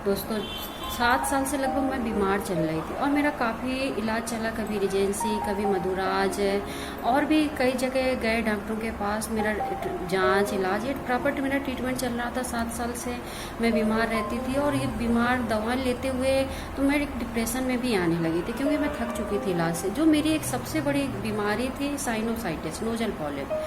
दोस्तों 7 साल से लगभग मैं बीमार चल रही थी और मेरा काफ़ी इलाज चला, कभी रिजेंसी, कभी मधुराज, और भी कई जगह गए डॉक्टरों के पास। मेरा जांच, इलाज, ये प्रॉपर मेरा ट्रीटमेंट चल रहा था। 7 साल से मैं बीमार रहती थी और ये बीमार दवा लेते हुए तो मैं एक डिप्रेशन में भी आने लगी थी, क्योंकि मैं थक चुकी थी इलाज से। जो मेरी एक सबसे बड़ी बीमारी थी साइनोसाइटिस, नोजल पॉलिप।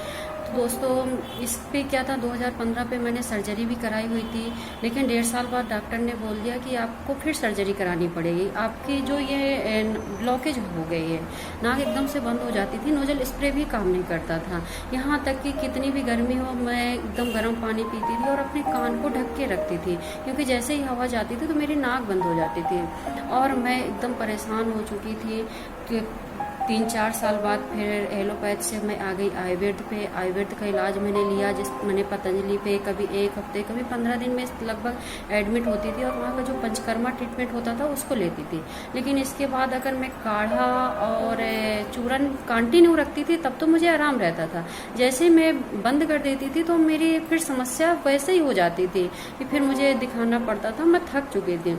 तो दोस्तों इस पे क्या था, 2015 पे मैंने सर्जरी भी कराई हुई थी, लेकिन 1.5 साल बाद डॉक्टर ने बोल दिया कि आपको फिर सर्जरी करानी पड़ेगी। आपकी जो ये ब्लॉकेज हो गई है, नाक एकदम से बंद हो जाती थी, नोजल स्प्रे भी काम नहीं करता था। यहाँ तक कि कितनी भी गर्मी हो मैं एकदम गर्म पानी पीती थी और अपने कान को ढक के रखती थी, क्योंकि जैसे ही हवा जाती थी तो मेरी नाक बंद हो जाती थी और मैं एकदम परेशान हो चुकी थी। कि 3-4 साल बाद फिर एलोपैथ से मैं आ गई आयुर्वेद पे। आयुर्वेद का इलाज मैंने लिया, जिस मैंने पतंजलि पे कभी 1 हफ्ते, कभी 15 दिन में लगभग एडमिट होती थी और वहाँ का जो पंचकर्मा ट्रीटमेंट होता था उसको लेती थी। लेकिन इसके बाद अगर मैं काढ़ा और चूरन कंटिन्यू रखती थी तब तो मुझे आराम रहता था। जैसे ही मैं बंद कर देती थी तो मेरी फिर समस्या वैसे ही हो जाती थी कि फिर मुझे दिखाना पड़ता था। मैं थक चुकी थी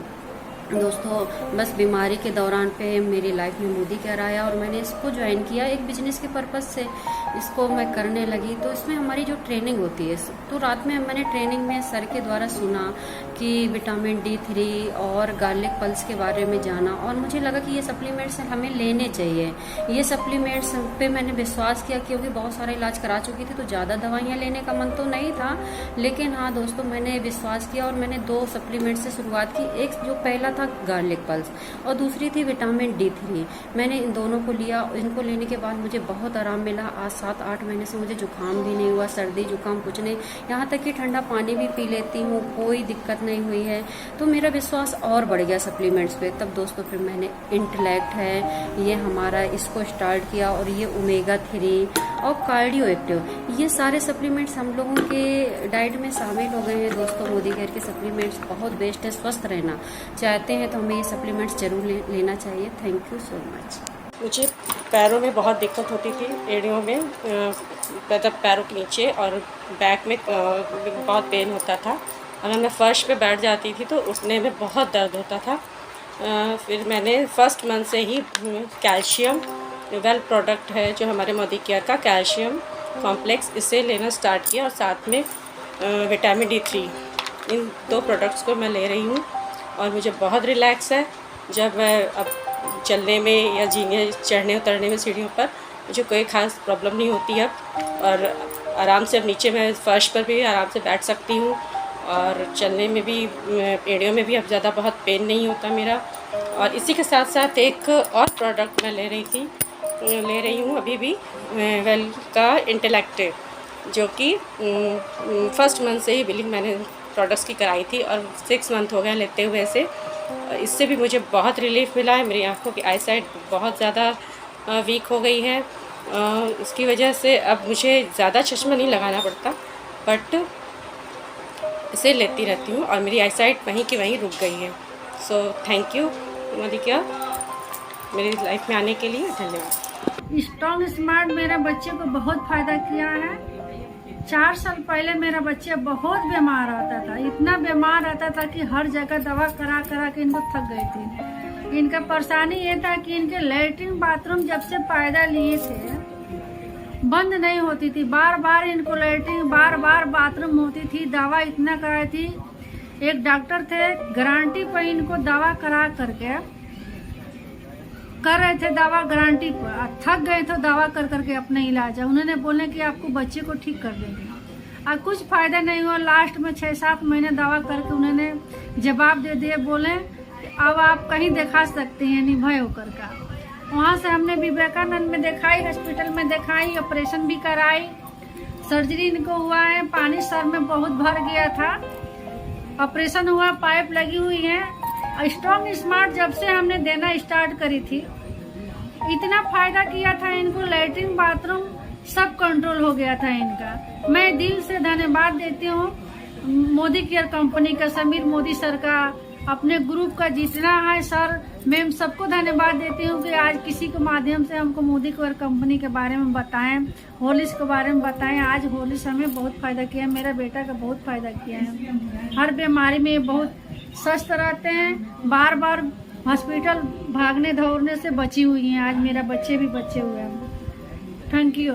दोस्तों। बस बीमारी के दौरान पे मेरी लाइफ में मोदी केयर आया और मैंने इसको ज्वाइन किया एक बिजनेस के पर्पज़ से। इसको मैं करने लगी तो इसमें हमारी जो ट्रेनिंग होती है, तो रात में मैंने ट्रेनिंग में सर के द्वारा सुना कि विटामिन D3 और गार्लिक पल्स के बारे में जाना, और मुझे लगा कि ये सप्लीमेंट्स हमें लेने चाहिए। ये सप्लीमेंट्स पे मैंने विश्वास किया, क्योंकि बहुत सारा इलाज करा चुकी थी तो ज़्यादा दवाइयाँ लेने का मन तो नहीं था। लेकिन हाँ दोस्तों, मैंने विश्वास किया और मैंने 2 सप्लीमेंट से शुरुआत की। एक जो पहला था गार्लिक पल्स और दूसरी थी विटामिन D3। मैंने इन दोनों को लिया। इनको लेने के बाद मुझे बहुत आराम मिला। आज 7-8 महीने से मुझे जुकाम भी नहीं हुआ, सर्दी जुकाम कुछ नहीं, यहाँ तक कि ठंडा पानी भी पी लेती हूँ, कोई दिक्कत नहीं हुई है। तो मेरा विश्वास और बढ़ गया सप्लीमेंट्स पे। तब दोस्तों फिर मैंने इंटेलेक्ट है ये हमारा, इसको स्टार्ट किया, और ये ओमेगा 3 और कार्डियो एक्टिव, ये सारे सप्लीमेंट्स हम लोगों के डाइट में शामिल हो गए हैं दोस्तों। मोदी केयर के सप्लीमेंट्स बहुत बेस्ट है। स्वस्थ रहना चाहते हैं तो हमें ये सप्लीमेंट्स जरूर लेना चाहिए। Thank you so much. मुझे पैरों में बहुत दिक्कत होती थी, एड़ियों में, मतलब पैरों के नीचे और बैक में बहुत पेन होता था। अगर मैं फर्श पे बैठ जाती थी तो उसमें में बहुत दर्द होता था। फिर मैंने फर्स्ट मंथ से ही कैल्शियम वेल प्रोडक्ट है जो हमारे मोदी केयर का, कैल्शियम कॉम्प्लेक्स, इसे लेना स्टार्ट किया और साथ में विटामिन D3, इन 2 प्रोडक्ट्स को मैं ले रही हूँ और मुझे बहुत रिलैक्स है। जब मैं अब चलने में या जीने चढ़ने उतरने में सीढ़ियों पर मुझे कोई ख़ास प्रॉब्लम नहीं होती अब, और आराम से अब नीचे मैं फर्श पर भी आराम से बैठ सकती हूँ और चलने में भी, एड़ियों में भी अब ज़्यादा बहुत पेन नहीं होता मेरा। और इसी के साथ साथ एक और प्रोडक्ट मैं ले रही हूँ अभी भी, वेल का इंटेलेक्ट, जो कि फर्स्ट मंथ से ही बिलिंग मैंने प्रोडक्ट्स की कराई थी और 6 मंथ हो गए लेते हुए से। इससे भी मुझे बहुत रिलीफ मिला है। मेरी आँखों की आई साइट बहुत ज़्यादा वीक हो गई है। इसकी वजह से अब मुझे ज़्यादा चश्मा नहीं लगाना पड़ता, बट इसे लेती रहती हूँ और मेरी आई साइट वहीं की वहीं रुक गई है। So thank you Modi care, मेरी लाइफ में आने के लिए धन्यवाद। स्ट्रॉन्ग स्मार्ट मेरे बच्चे को बहुत फ़ायदा किया है। 4 साल पहले मेरा बच्चा बहुत बीमार रहता था, इतना बीमार रहता था कि हर जगह दवा करा करा के इनको थक गई थी। इनका परेशानी ये था कि इनके लैट्रिन बाथरूम जब से पैदा लिए थे बंद नहीं होती थी, बार बार इनको लैट्रिन बार बार बाथरूम होती थी। दवा इतना कराई थी, एक डॉक्टर थे गारंटी पर इनको दवा करा करके कर रहे थे, दवा गारंटी पर थक गए तो दवा कर करके अपने इलाज। उन्होंने बोले कि आपको बच्चे को ठीक कर देंगे, और कुछ फायदा नहीं हुआ। लास्ट में 6-7 महीने दवा करके उन्होंने जवाब दे दिए, बोले अब आप कहीं दिखा सकते हैं निर्भय होकर का। वहाँ से हमने विवेकानंद में दिखाई, हॉस्पिटल में दिखाई, ऑपरेशन भी कराई, सर्जरी इनको हुआ है। पानी सर में बहुत भर गया था, ऑपरेशन हुआ, पाइप लगी हुई है। स्ट्रॉन्ग स्मार्ट जब से हमने देना स्टार्ट करी थी इतना फायदा किया था इनको, लैट्रिन बाथरूम सब कंट्रोल हो गया था इनका। मैं दिल से धन्यवाद देती हूँ मोदी केयर कंपनी का, समीर मोदी सर का, अपने ग्रुप का जितना है सर मैम सबको धन्यवाद देती हूँ कि आज किसी के माध्यम से हमको मोदी केयर कंपनी के बारे में बताएं, होलिस के बारे में बताएं। आज होलिस हमें बहुत फायदा किया, मेरा बेटा का बहुत फायदा किया है। हर बीमारी में बहुत स्वस्थ रहते हैं, बार बार हॉस्पिटल भागने दौड़ने से बची हुई हैं। आज मेरा बच्चे भी बचे हुए हैं। Thank you.